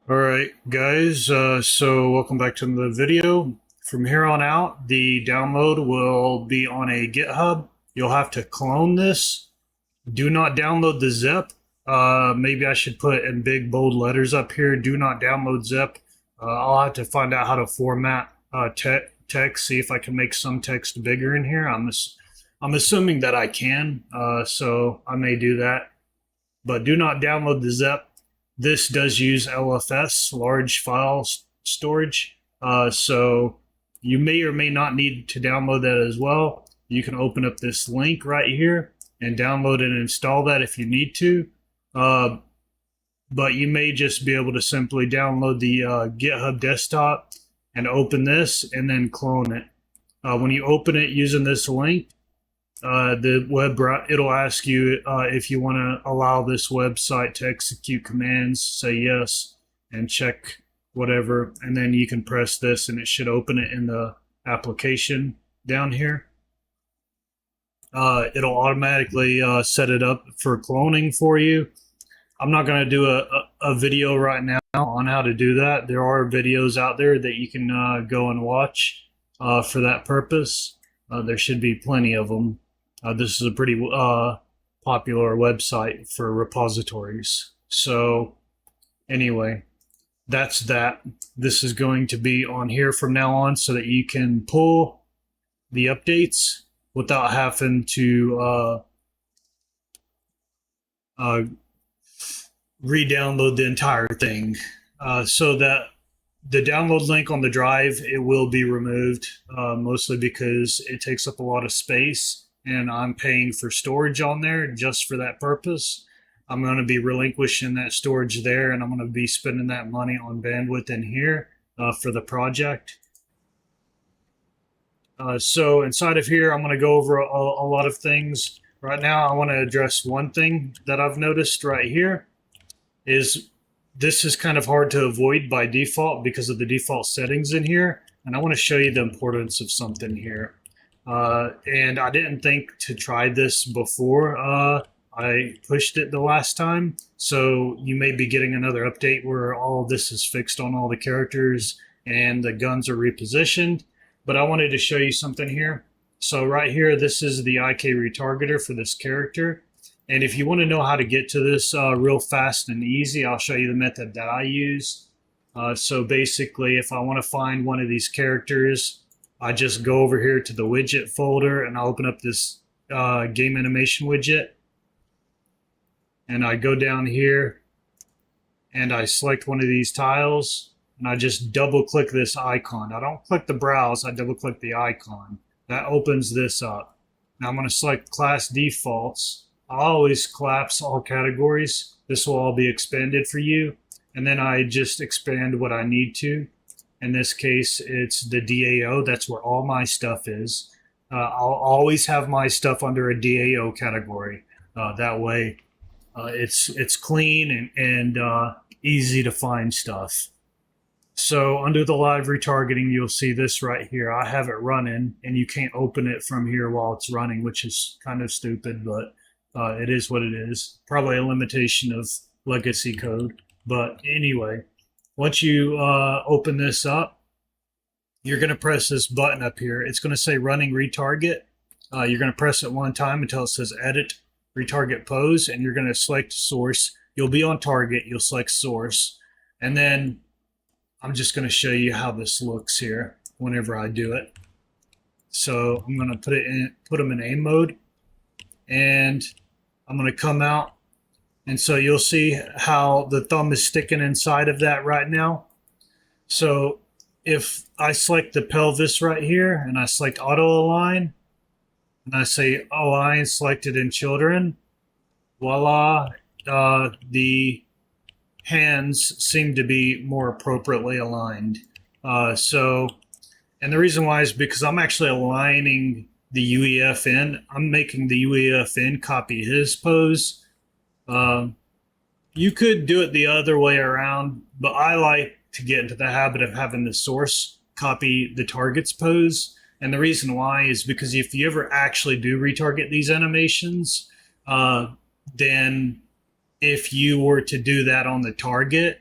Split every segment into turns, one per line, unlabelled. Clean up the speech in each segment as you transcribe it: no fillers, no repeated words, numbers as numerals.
All right, guys, so welcome back to the video. From here on out, the download will be on a GitHub. You'll have to clone this. Do not download the zip. Maybe I should put in big bold letters up here. Do not download zip. I'll have to find out how to format text, see if I can make some text bigger in here. I'm assuming that I can, so I may do that. But do not download the zip. This does use LFS, large file storage. So you may or may not need to download that as well. You can open up this link right here and download and install that if you need to. But you may just be able to simply download the GitHub desktop and open this and then clone it. When you open it using this link, it'll ask you if you want to allow this website to execute commands. Say yes and check whatever, and then you can press this and it should open it in the application down here. It'll automatically set it up for cloning for you. I'm not going to do a video right now on how to do that. There are videos out there that you can go and watch for that purpose. There should be plenty of them. This is a pretty popular website for repositories. So anyway, that's that. This is going to be on here from now on so that you can pull the updates without having to re-download the entire thing. So that the download link on the drive, it will be removed, mostly because it takes up a lot of space. And I'm paying for storage on there just for that purpose. I'm going to be relinquishing that storage there, and I'm going to be spending that money on bandwidth in here for the project. So inside of here, I'm going to go over a lot of things. Right now, I want to address one thing that I've noticed right here is this is kind of hard to avoid by default because of the default settings in here. And I want to show you the importance of something here. And I didn't think to try this before I pushed it the last time. So you may be getting another update where all of this is fixed on all the characters and the guns are repositioned. But I wanted to show you something here. So right here, this is the IK retargeter for this character. And if you want to know how to get to this real fast and easy, I'll show you the method that I use. So basically, if I want to find one of these characters, I just go over here to the widget folder and I'll open up this game animation widget. And I go down here and I select one of these tiles and I just double click this icon. I don't click the browse, I double click the icon. That opens this up. Now I'm going to select class defaults. I always collapse all categories. This will all be expanded for you. And then I just expand what I need to. In this case, it's the DAO. That's where all my stuff is. I'll always have my stuff under a DAO category. That way, it's clean and easy to find stuff. So under the live retargeting, you'll see this right here. I have it running, and you can't open it from here while it's running, which is kind of stupid, but it is what it is. Probably a limitation of legacy code. But anyway, once you open this up, you're going to press this button up here. It's going to say running retarget. You're going to press it one time until it says edit retarget pose, and you're going to select source. You'll be on target. You'll select source. And then I'm just going to show you how this looks here whenever I do it. So I'm going to put them in aim mode, and I'm going to come out. And so you'll see how the thumb is sticking inside of that right now. So if I select the pelvis right here and I select auto align and I say align selected in children, voila, the hands seem to be more appropriately aligned. And the reason why is because I'm actually aligning the UEF in. I'm making the UEF in copy his pose. You could do it the other way around, but I like to get into the habit of having the source copy the target's pose. And the reason why is because if you ever actually do retarget these animations, then if you were to do that on the target,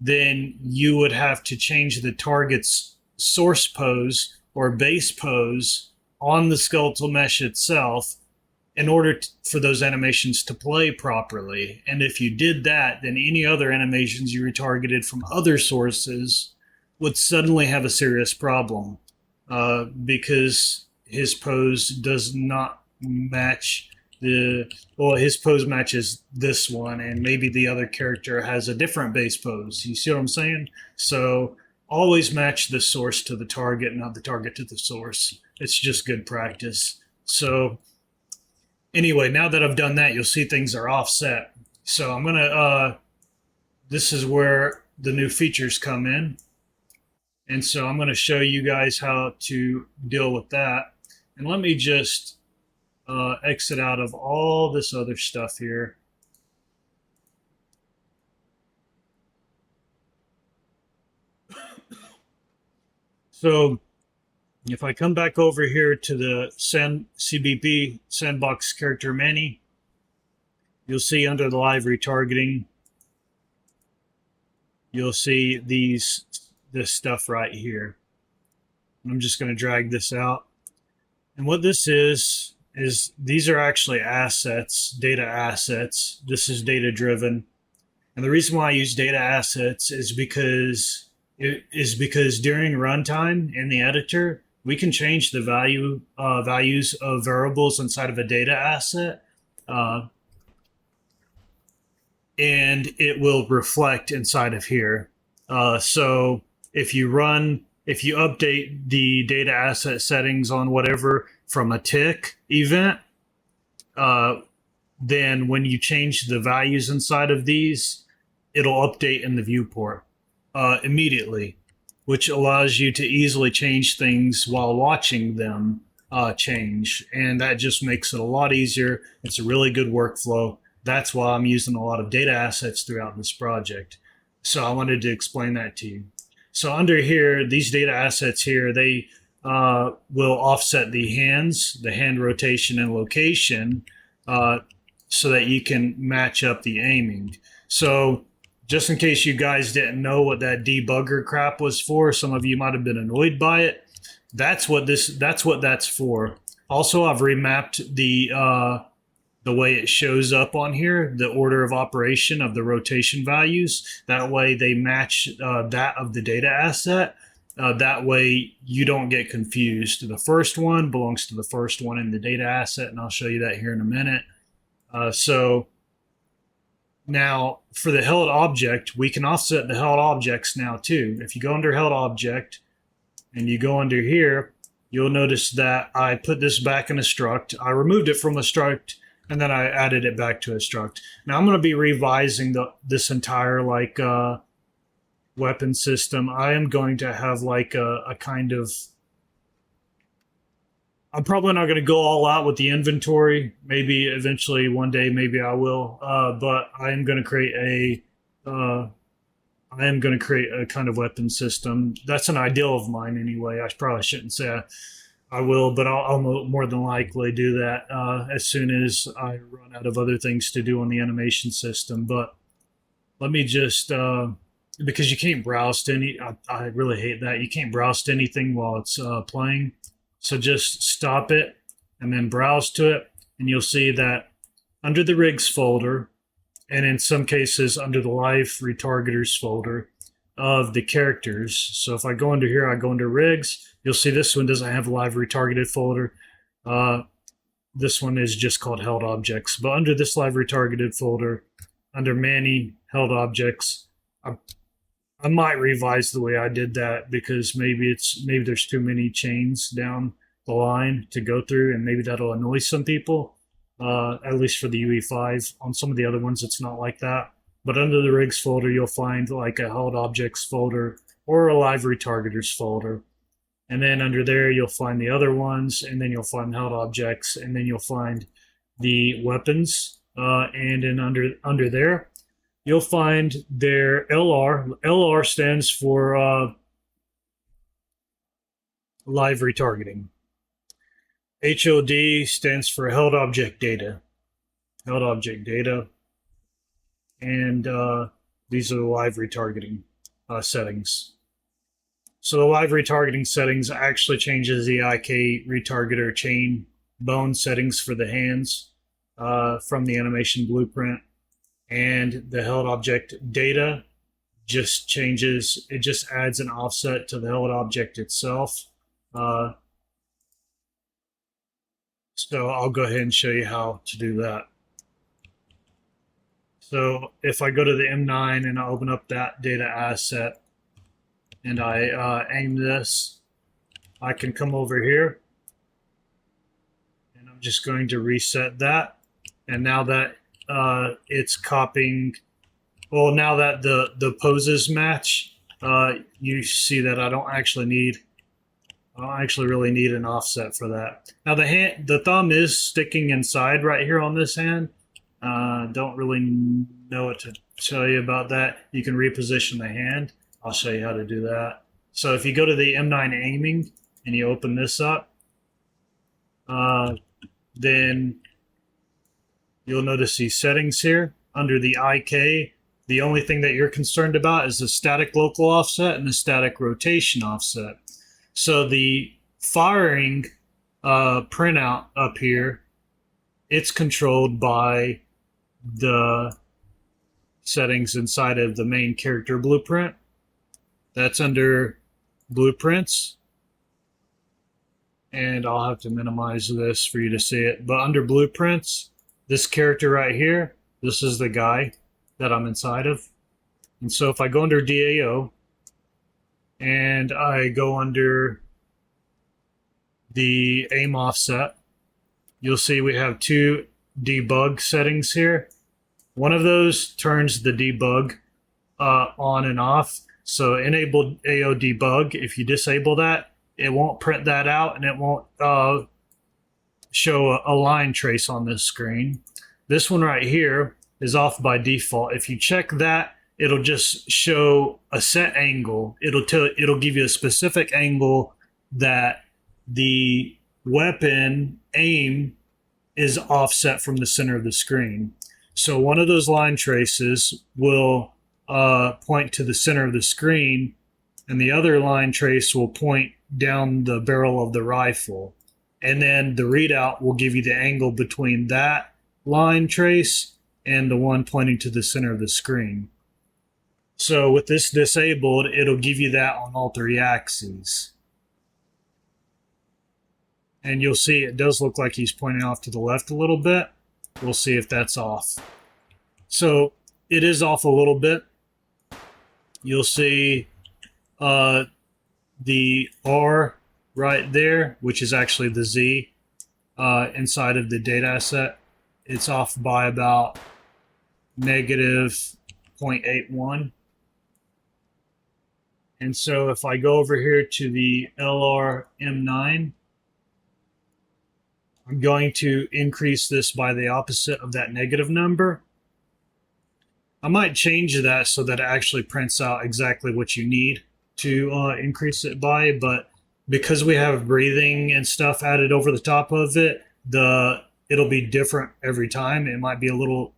then you would have to change the target's source pose or base pose on the skeletal mesh itself in order for those animations to play properly. And if you did that, then any other animations you retargeted from other sources would suddenly have a serious problem, because his pose does not match his pose matches this one, and maybe the other character has a different base pose. You see what I'm saying? So always match the source to the target, not the target to the source. It's just good practice. So anyway, now that I've done that, you'll see things are offset. So I'm gonna, this is where the new features come in. And so I'm gonna show you guys how to deal with that. And let me just exit out of all this other stuff here. So if I come back over here to the CBP sandbox character many, you'll see under the live retargeting, you'll see this stuff right here. I'm just going to drag this out. And what this is these are actually assets, data assets. This is data driven. And the reason why I use data assets is because during runtime in the editor, we can change the values of variables inside of a data asset, and it will reflect inside of here. So if you update the data asset settings on whatever from a tick event, then when you change the values inside of these, it'll update in the viewport immediately, which allows you to easily change things while watching them change. And that just makes it a lot easier. It's a really good workflow. That's why I'm using a lot of data assets throughout this project. So I wanted to explain that to you. So under here, these data assets here, they will offset the hand rotation and location, so that you can match up the aiming. So just in case you guys didn't know what that debugger crap was for, some of you might have been annoyed by it. That's what that's for. Also, I've remapped the way it shows up on here, the order of operation of the rotation values. That way they match that of the data asset. That way you don't get confused. The first one belongs to the first one in the data asset, and I'll show you that here in a minute. So now for the held object, we can offset the held objects now too. If you go under held object and you go under here, you'll notice that I put this back in a struct. I removed it from a struct and then I added it back to a struct. Now I'm going to be revising this entire weapon system. I am going to have a kind of, I'm probably not going to go all out with the inventory. Maybe eventually one day, maybe I will. But I am going to create a kind of weapon system. That's an ideal of mine anyway. I probably shouldn't say I will, but I'll more than likely do that as soon as I run out of other things to do on the animation system. But let me just, because you can't browse to I really hate that. You can't browse to anything while it's playing. So just stop it and then browse to it. And you'll see that under the rigs folder, and in some cases under the live retargeters folder of the characters. So if I go under here, I go under rigs, you'll see this one doesn't have a live retargeted folder. This one is just called held objects. But under this live retargeted folder, under many held objects, I might revise the way I did that, because maybe there's too many chains down the line to go through, and maybe that'll annoy some people. At least for the UE5. On some of the other ones, it's not like that. But under the rigs folder, you'll find like a held objects folder or a live retargeters folder. And then under there, you'll find the other ones, and then you'll find held objects, and then you'll find the weapons. And then under there, you'll find their LR. LR stands for live retargeting. HOD stands for held object data. Held object data. And these are the live retargeting. settings. So the live retargeting settings actually changes the IK retargeter chain bone settings for the hands from the animation blueprint, and the held object data just changes. It just adds an offset to the held object itself. So I'll go ahead and show you how to do that. So if I go to the M9 and I open up that data asset and I aim this, I can come over here and I'm just going to reset that. And now that it's copying, well, now that the poses match, you see that I don't actually really need an offset for that. Now the thumb is sticking inside right here on this hand. Don't really know what to tell you about that. You can reposition the hand. I'll show you how to do that. So if you go to the M9 aiming and you open this up, then you'll notice these settings here. Under the IK, the only thing that you're concerned about is the static local offset and the static rotation offset. So the firing printout up here, it's controlled by the settings inside of the main character blueprint. That's under blueprints. And I'll have to minimize this for you to see it. But under blueprints, this character right here, this is the guy that I'm inside of. And so if I go under DAO and I go under the aim offset, you'll see we have two debug settings here. One of those turns the debug on and off. So enable AO debug. If you disable that, it won't print that out and it won't show a line trace on this screen. This one right here is off by default. If you check that, it'll just show a set angle. It'll give you a specific angle that the weapon aim is offset from the center of the screen. So one of those line traces will point to the center of the screen, and the other line trace will point down the barrel of the rifle. And then the readout will give you the angle between that line trace and the one pointing to the center of the screen. So with this disabled, it'll give you that on all three axes. And you'll see it does look like he's pointing off to the left a little bit. We'll see if that's off. So it is off a little bit. You'll see the R right there, which is actually the Z inside of the data asset. It's off by about -0.81. And so if I go over here to the LR M9, I'm going to increase this by the opposite of that negative number. I might change that so that it actually prints out exactly what you need to increase it by, but because we have breathing and stuff added over the top of it, it'll be different every time. It might be a little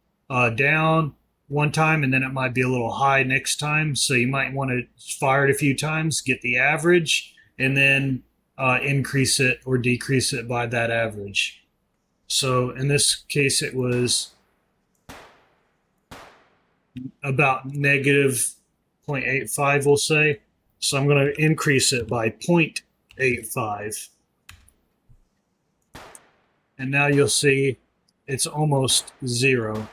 down one time, and then it might be a little high next time. So you might want to fire it a few times, get the average, and then increase it or decrease it by that average. So in this case, it was about -0.85, we'll say. So I'm going to increase it by 0.85. And now you'll see it's almost 0.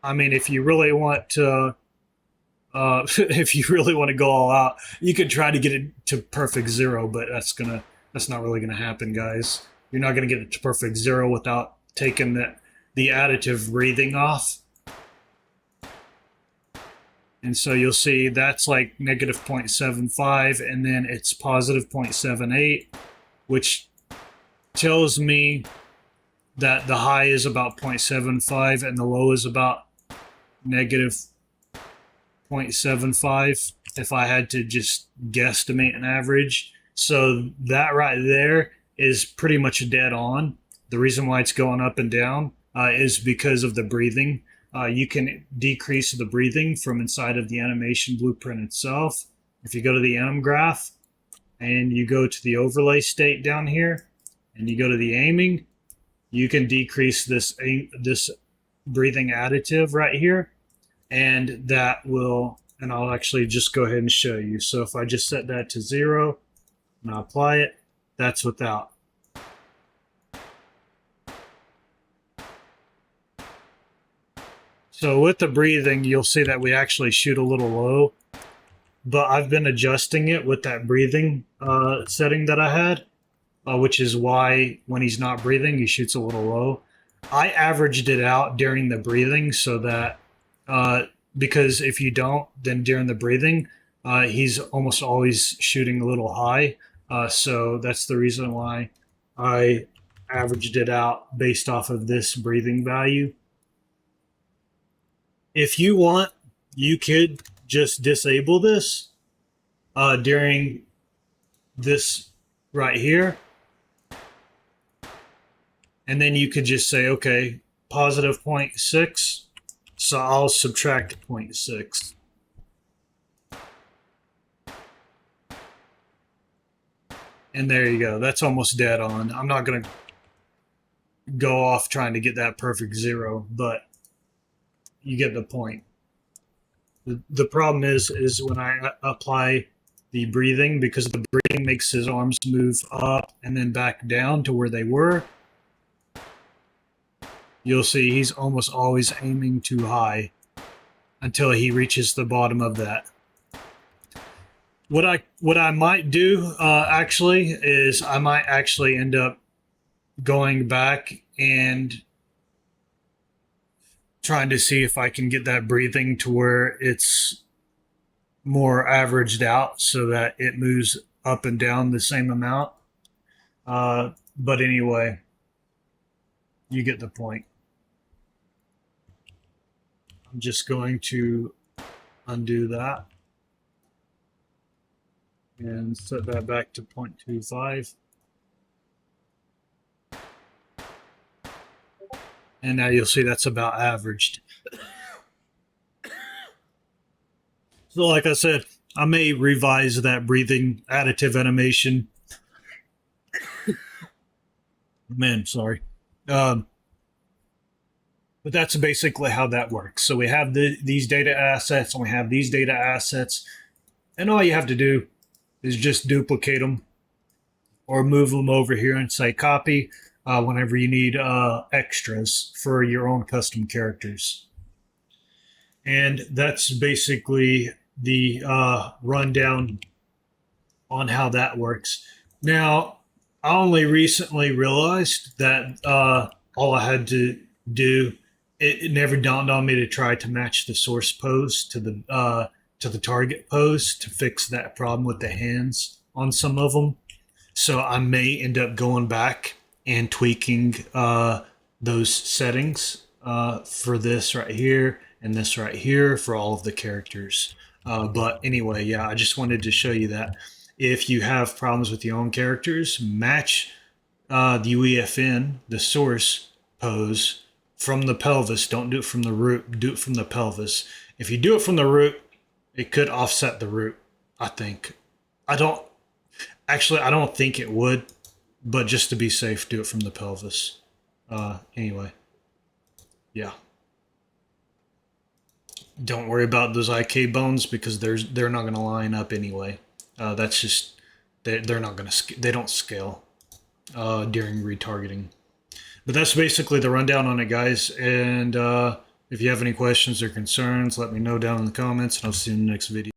I mean, if you really want to, if you really want to go all out, you could try to get it to perfect 0, but that's not really gonna happen, guys. You're not gonna get it to perfect 0 without taking the additive breathing off. And so you'll see that's like -0.75, and then it's +0.78, which tells me that the high is about 0.75 and the low is about -0.75 if I had to just guesstimate an average. So that right there is pretty much dead on. The reason why it's going up and down is because of the breathing. You can decrease the breathing from inside of the animation blueprint itself. If you go to the anim graph and you go to the overlay state down here and you go to the aiming, you can decrease this breathing additive right here, and that will, and I'll actually just go ahead and show you. So if I just set that to 0 and I apply it, that's without. So with the breathing, you'll see that we actually shoot a little low, but I've been adjusting it with that breathing setting that I had, which is why when he's not breathing, he shoots a little low. I averaged it out during the breathing so that, because if you don't, then during the breathing, he's almost always shooting a little high. So that's the reason why I averaged it out based off of this breathing value. If you want, you could just disable this during this right here. And then you could just say, okay, positive 0.6. So I'll subtract 0.6. And there you go. That's almost dead on. I'm not going to go off trying to get that perfect 0, but you get the point. The problem is when I apply the breathing, because the breathing makes his arms move up and then back down to where they were, you'll see he's almost always aiming too high until he reaches the bottom of that. What I might do actually is I might actually end up going back and trying to see if I can get that breathing to where it's more averaged out so that it moves up and down the same amount. But anyway, you get the point. I'm just going to undo that and set that back to 0.25. And now you'll see that's about averaged. So like I said, I may revise that breathing additive animation. Man, sorry. But that's basically how that works. So we have these data assets and we have these data assets. And all you have to do is just duplicate them or move them over here and say copy whenever you need extras for your own custom characters. And that's basically the rundown on how that works. Now, I only recently realized that all I had to do, it never dawned on me to try to match the source pose to the target pose to fix that problem with the hands on some of them. So I may end up going back and tweaking those settings for this right here and this right here for all of the characters. But anyway, yeah, I just wanted to show you that if you have problems with your own characters, match the UEFN, the source pose, from the pelvis. Don't do it from the root. Do it from the pelvis. If you do it from the root, it could offset the root, I think. I don't think it would, but just to be safe, do it from the pelvis. Anyway, yeah. Don't worry about those IK bones because they're not going to line up anyway. That's just they're not going to they don't scale during retargeting. But that's basically the rundown on it, guys. And if you have any questions or concerns, let me know down in the comments, and I'll see you in the next video.